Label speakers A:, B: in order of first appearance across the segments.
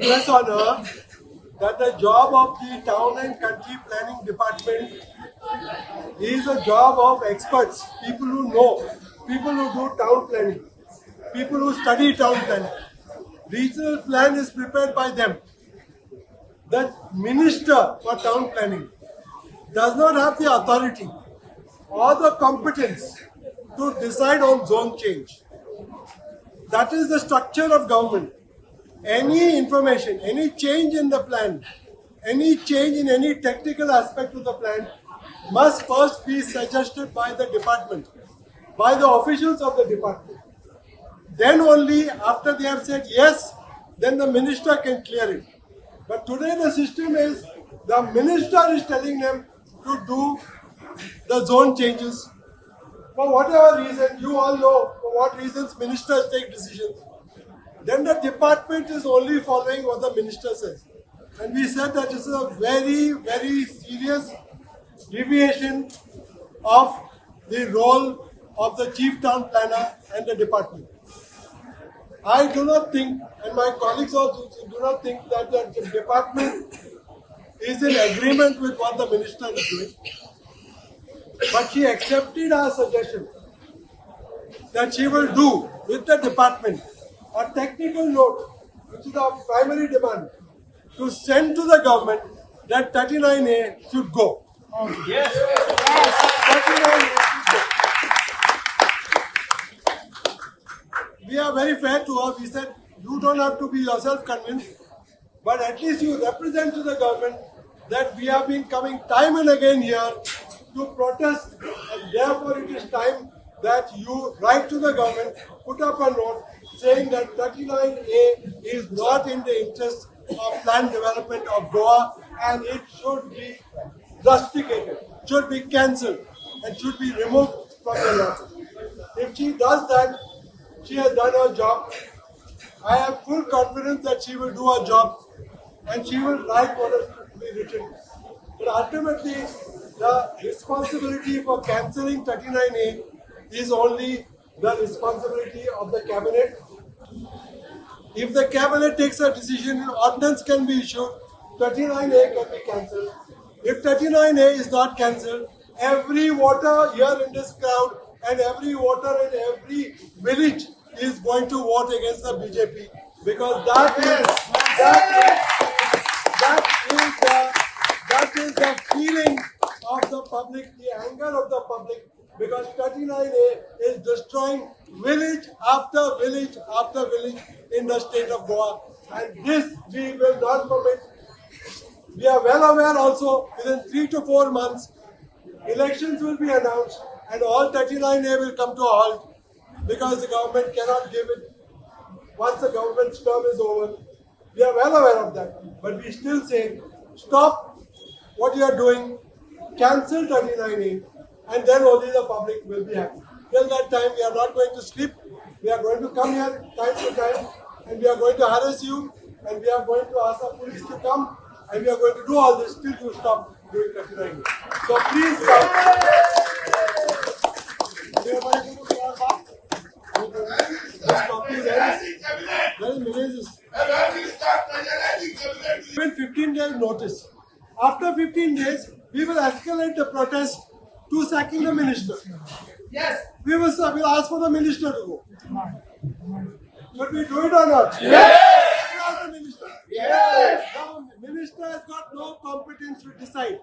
A: impress on her that the job of the town and country planning department is a job of experts, people who know, people who do town planning, people who study town planning. Regional plan is prepared by them. The minister for town planning does not have the authority or the competence to decide on zone change. That is the structure of government. Any information, any change in the plan, any change in any technical aspect of the plan must first be suggested by the department, by the officials of the department. Then only after they have said yes, then the minister can clear it. But today the system is the minister is telling them to do the zone changes. For whatever reason, you all know for what reasons ministers take decisions. Then the department is only following what the minister says. And we said that this is a very, very serious deviation of the role of the chief town planner and the department. I do not think, and my colleagues also do not think, that the department is in agreement with what the minister is doing. But she accepted our suggestion that she will do with the department a technical note, which is our primary demand, to send to the government that 39A should go.
B: Yes.
A: 39A should go. We are very fair to her. We said, you don't have to be yourself convinced, but at least you represent to the government that we have been coming time and again here to protest, and therefore it is time that you write to the government, put up a note saying that 39A is not in the interest of planned development of Goa and it should be rusticated, should be cancelled and should be removed from the law. If she does that, she has done her job. I have full confidence that she will do her job and she will write what has to be written. But ultimately, the responsibility for cancelling 39A is only the responsibility of the cabinet. If the cabinet takes a decision, an ordinance can be issued, 39A can be cancelled. If 39A is not cancelled, every voter here in this crowd and every voter in every village is going to vote against the BJP, because that is the feeling of the public, the anger of the public, because 39A is destroying village after village after village in the state of Goa, and this we will not permit. We are well aware also within 3 to 4 months elections will be announced and all 39A will come to a halt because the government cannot give it once the government's term is over. We are well aware of that, but we still say stop what you are doing, cancel 39A, and then only the public will be happy. Till that time, we are not going to sleep. We are going to come here time to time, and we are going to harass you, and we are going to ask the police to come, and we are going to do all this till you stop doing 39A. So please come. Given 15 days notice. After 15 days, we will escalate the protest to sacking the minister.
B: Yes.
A: We will ask for the minister to go. Should we do it or not?
B: Yes.
A: The minister.
B: Yes.
A: Now, the minister has got no competence to decide.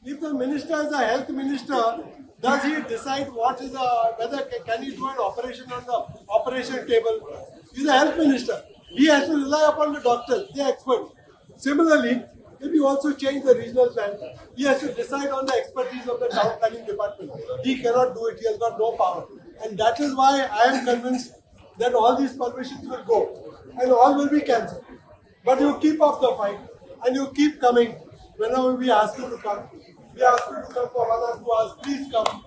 A: If the minister is a health minister, does he decide what is whether can he do an operation on the operation table? He is a health minister. He has to rely upon the doctors, the experts. Similarly, if you also change the regional plan, he has to decide on the expertise of the town planning department. He cannot do it. He has got no power. And that is why I am convinced that all these permissions will go and all will be cancelled. But you keep up the fight and you keep coming whenever we ask you to come. We ask you to come for 1 or 2 hours. Please come.